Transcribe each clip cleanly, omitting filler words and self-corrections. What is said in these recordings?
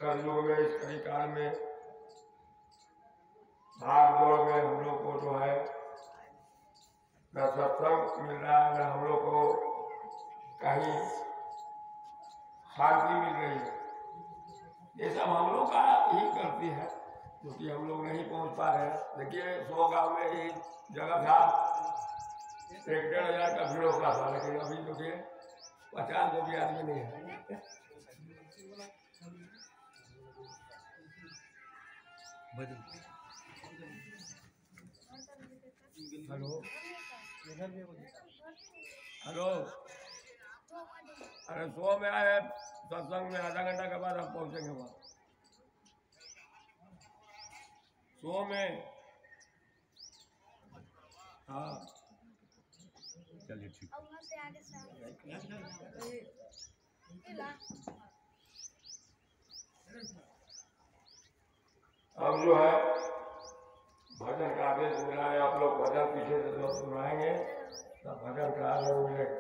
कलयुग में इस कलिकाल में भाग दौड़ में हम लोग को जो है न सत्संग मिल रहा है, न हम लोग को कहीं शांति मिल रही है। ये सब हम लोग का ही गलती है क्योंकि हम लोग नहीं पहुंच पा रहे हैं। देखिए 100 गांव में ही जगह था 1-1.5 का भीड़ होता था, लेकिन अभी देखिए 50 को भी आदमी नहीं है। हेलो हेलो, अरे 100 में आए सत्संग में, आधा घंटा के बाद आप पहुंचेंगे वहाँ 100 में। हाँ चलिए ठीक। अब जो है भजन का आदेश मिला है, आप लोग भजन पीछे से जो सुनाएंगे तब भजन का आदेश मिलेगा।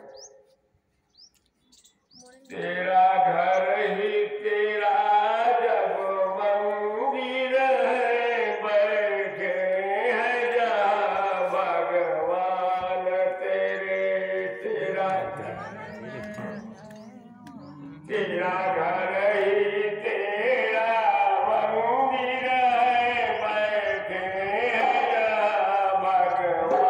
तेरा घर ही तेरा जब मंदिर है, बैठे हैं जहाँ भगवान तेरे। तेरा तेरा घर ही तेरा मंदिर है, बैठे हैं जहाँ भगवान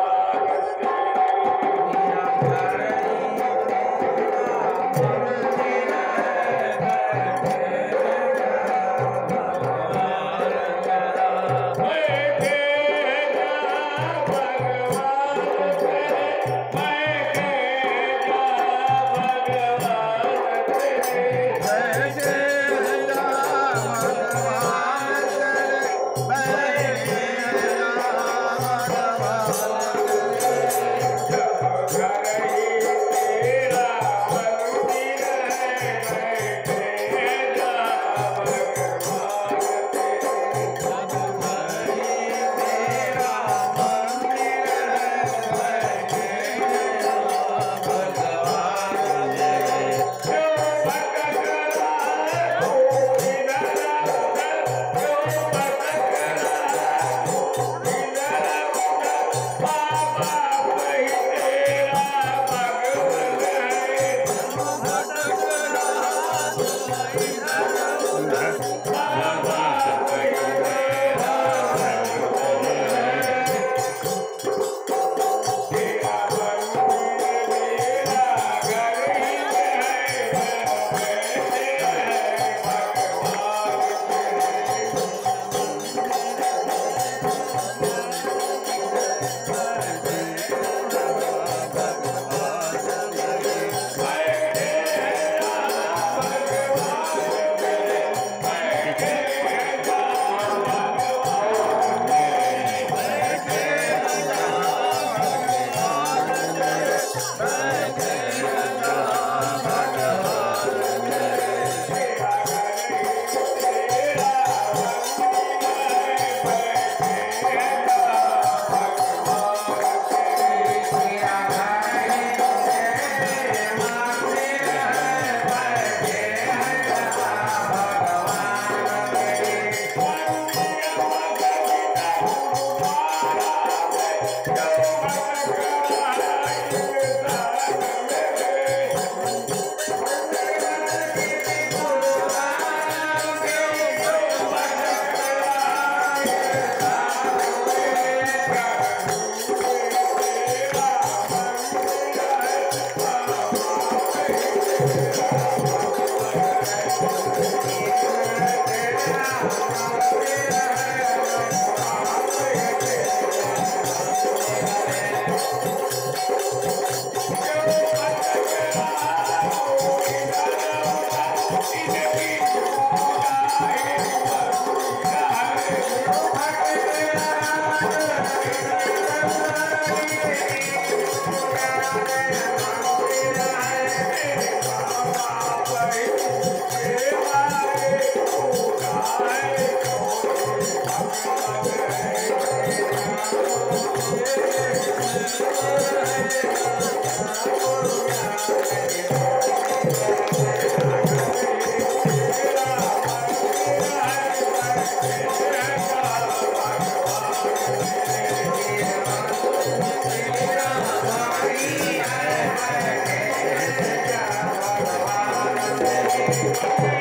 है